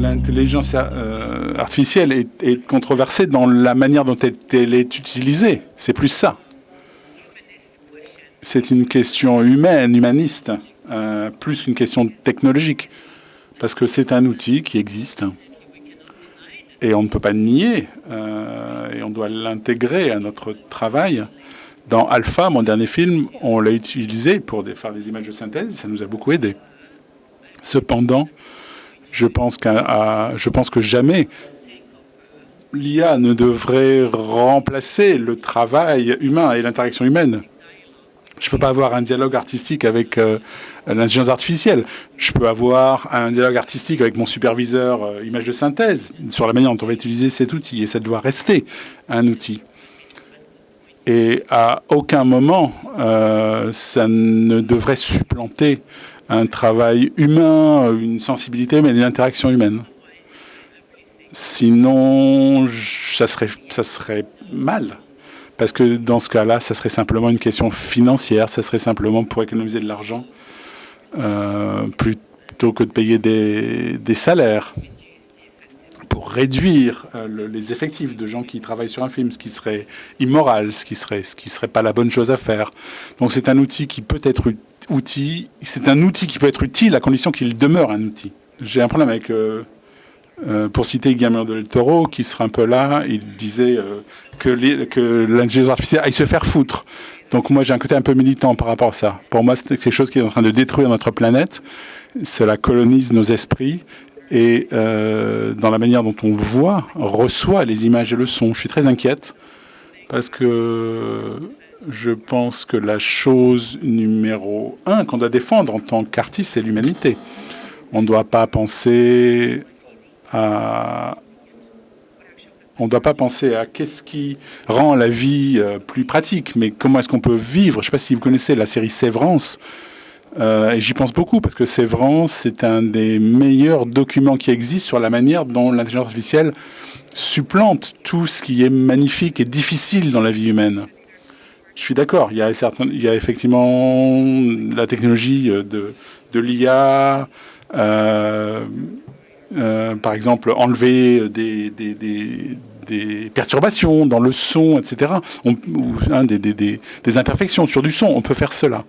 l'intelligence artificielle est controversée dans la manière dont elle est utilisée. C'est plus ça. C'est une question humaine, humaniste, plus qu'une question technologique. Parce que c'est un outil qui existe. Et on ne peut pas le nier. Et on doit l'intégrer à notre travail. Dans Alpha, mon dernier film, on l'a utilisé pour faire des images de synthèse. Ça nous a beaucoup aidé. Cependant, je pense que jamais l'IA ne devrait remplacer le travail humain et l'interaction humaine. Je ne peux pas avoir un dialogue artistique avec l'intelligence artificielle. Je peux avoir un dialogue artistique avec mon superviseur image de synthèse sur la manière dont on va utiliser cet outil. Et ça doit rester un outil. Et à aucun moment, ça ne devrait supplanter un travail humain, une sensibilité humaine, une interaction humaine. Sinon, ça serait mal. Parce que dans ce cas-là, ça serait simplement une question financière, ça serait simplement pour économiser de l'argent, plutôt que de payer des salaires, pour réduire les effectifs de gens qui travaillent sur un film, ce qui serait immoral, ce qui serait pas la bonne chose à faire. Donc c'est un outil qui peut être c'est un outil qui peut être utile à condition qu'il demeure un outil. J'ai un problème avec pour citer Guillermo del Toro, qui serait un peu là, il disait que l'intelligence artificielle aille se faire foutre. Donc moi, j'ai un côté un peu militant par rapport à ça. Pour moi, c'est quelque chose qui est en train de détruire notre planète. Cela colonise nos esprits et dans la manière dont on voit, reçoit les images et le son. Je suis très inquiète parce que je pense que la chose numéro 1 qu'on doit défendre en tant qu'artiste, c'est l'humanité. On ne doit pas penser à qu'est-ce qui rend la vie plus pratique, mais comment est-ce qu'on peut vivre. Je ne sais pas si vous connaissez la série Sévrance, et j'y pense beaucoup, parce que Sévrance, c'est un des meilleurs documents qui existent sur la manière dont l'intelligence artificielle supplante tout ce qui est magnifique et difficile dans la vie humaine. Je suis d'accord, il y a effectivement la technologie de l'IA, par exemple, enlever des perturbations dans le son, etc., ou des imperfections sur du son. On peut faire cela.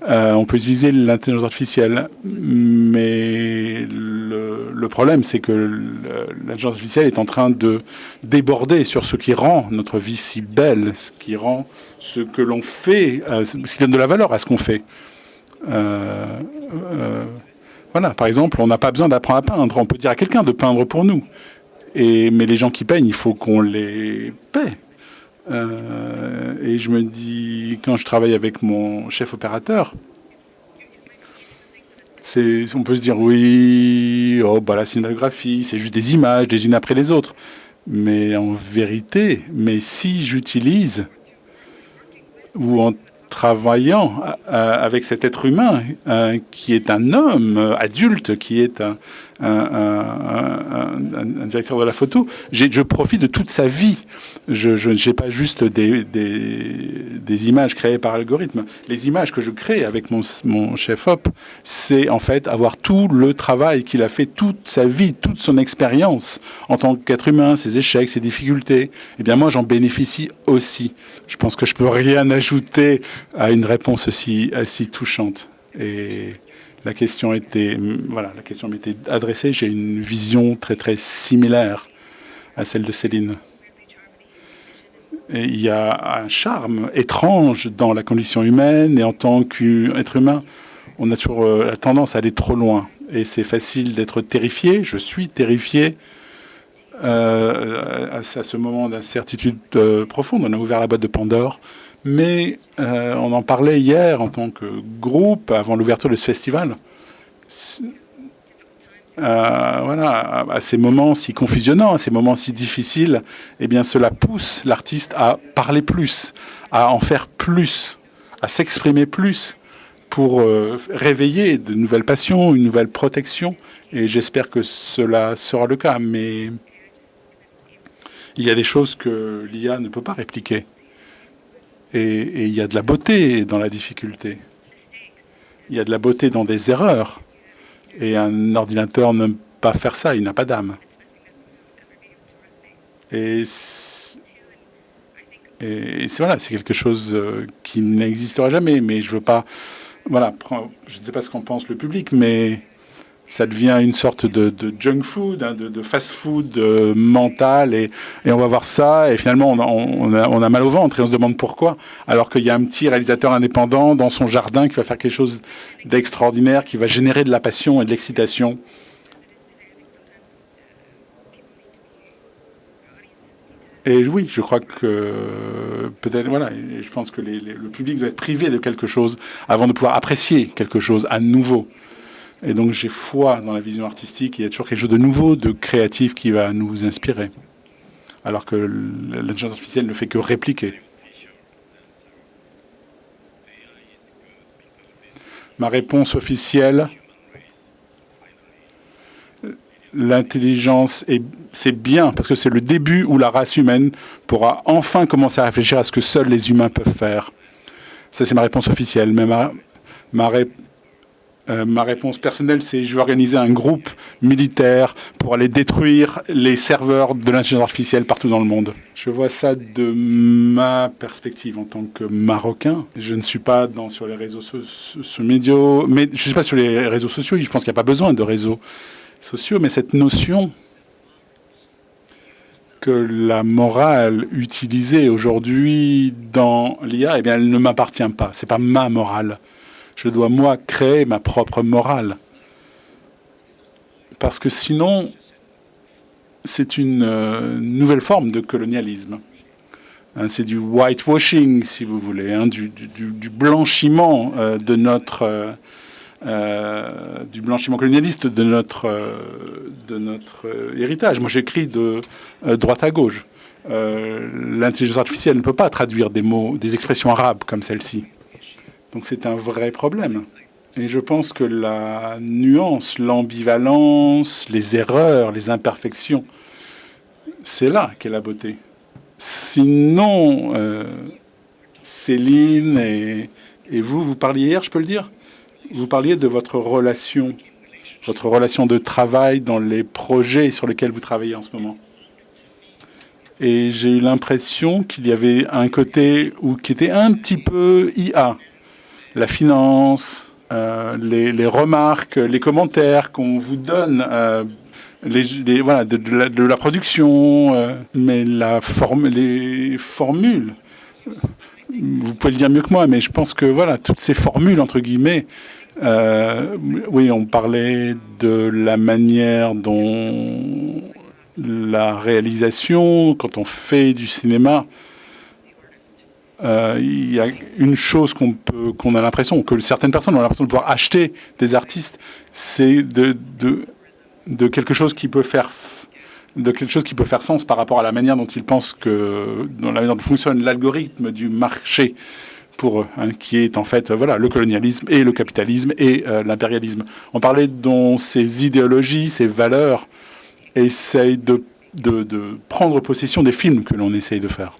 On peut utiliser l'intelligence artificielle. Mais le problème, c'est que l'intelligence artificielle est en train de déborder sur ce qui rend notre vie si belle, ce qui rend ce que l'on fait, ce qui donne de la valeur à ce qu'on fait. Voilà, par exemple, on n'a pas besoin d'apprendre à peindre. On peut dire à quelqu'un de peindre pour nous. Mais les gens qui peignent, il faut qu'on les paie. Et je me dis, quand je travaille avec mon chef opérateur, on peut se dire, oui, la cinématographie, c'est juste des images, les unes après les autres. Mais en vérité, si j'utilise, ou en travaillant avec cet être humain qui est un homme adulte, qui est un directeur de la photo, je profite de toute sa vie. Je n'ai pas juste des images créées par algorithme. Les images que je crée avec mon chef-op, c'est en fait avoir tout le travail qu'il a fait toute sa vie, toute son expérience en tant qu'être humain, ses échecs, ses difficultés. Eh bien, moi, j'en bénéficie aussi. Je pense que je peux rien ajouter à une réponse aussi touchante. Et la question m'était adressée. J'ai une vision très, très similaire à celle de Céline. Et il y a un charme étrange dans la condition humaine, et en tant qu'être humain, on a toujours la tendance à aller trop loin. Et c'est facile d'être terrifié. Je suis terrifié à ce moment d'incertitude profonde. On a ouvert la boîte de Pandore. Mais on en parlait hier en tant que groupe, avant l'ouverture de ce festival. À ces moments si confusionnants, à ces moments si difficiles, eh bien, cela pousse l'artiste à parler plus, à en faire plus, à s'exprimer plus pour réveiller de nouvelles passions, une nouvelle protection. Et j'espère que cela sera le cas. Mais il y a des choses que l'IA ne peut pas répliquer. Et il y a de la beauté dans la difficulté. Il y a de la beauté dans des erreurs. Et un ordinateur ne pas faire ça, il n'a pas d'âme. Et voilà, c'est quelque chose qui n'existera jamais. Mais je veux pas, voilà, je ne sais pas ce qu'en pense le public, mais ça devient une sorte de junk food, hein, de fast-food mental, et on va voir ça, et finalement on a mal au ventre, et on se demande pourquoi, alors qu'il y a un petit réalisateur indépendant dans son jardin qui va faire quelque chose d'extraordinaire, qui va générer de la passion et de l'excitation. Et oui, je crois que peut-être, voilà, et je pense que le public doit être privé de quelque chose avant de pouvoir apprécier quelque chose à nouveau. Et donc j'ai foi dans la vision artistique. Il y a toujours quelque chose de nouveau, de créatif qui va nous inspirer. Alors que l'intelligence artificielle ne fait que répliquer. Ma réponse officielle, l'intelligence, c'est bien, parce que c'est le début où la race humaine pourra enfin commencer à réfléchir à ce que seuls les humains peuvent faire. Ça, c'est ma réponse officielle. Mais ma réponse personnelle, c'est je vais organiser un groupe militaire pour aller détruire les serveurs de l'intelligence artificielle partout dans le monde. Je vois ça de ma perspective en tant que Marocain. Je ne suis pas sur les réseaux sociaux, mais je ne suis pas sur les réseaux sociaux. Je pense qu'il n'y a pas besoin de réseaux sociaux, mais cette notion que la morale utilisée aujourd'hui dans l'IA, eh bien, elle ne m'appartient pas. C'est pas ma morale. Je dois, moi, créer ma propre morale. Parce que sinon, c'est une nouvelle forme de colonialisme. Hein, c'est du whitewashing, si vous voulez, hein, du blanchiment de notre... du blanchiment colonialiste de notre héritage. Moi, j'écris de droite à gauche. L'intelligence artificielle ne peut pas traduire des mots, des expressions arabes comme celle-ci. Donc c'est un vrai problème. Et je pense que la nuance, l'ambivalence, les erreurs, les imperfections, c'est là qu'est la beauté. Sinon, Céline et vous parliez hier, je peux le dire? Vous parliez de votre relation de travail dans les projets sur lesquels vous travaillez en ce moment. Et j'ai eu l'impression qu'il y avait un côté qui était un petit peu IA. La finance, les remarques, les commentaires qu'on vous donne, voilà, de la production, mais les formules, vous pouvez le dire mieux que moi, mais je pense que voilà, toutes ces formules, entre guillemets, oui, on parlait de la manière dont la réalisation, quand on fait du cinéma, il y a une chose qu'on a l'impression, que certaines personnes ont l'impression de pouvoir acheter des artistes, c'est de quelque chose qui peut faire sens par rapport à la manière dont ils pensent dans la manière dont fonctionne l'algorithme du marché pour eux, hein, qui est en fait voilà, le colonialisme et le capitalisme et l'impérialisme. On parlait dont ces idéologies, ces valeurs essayent de prendre possession des films que l'on essaye de faire.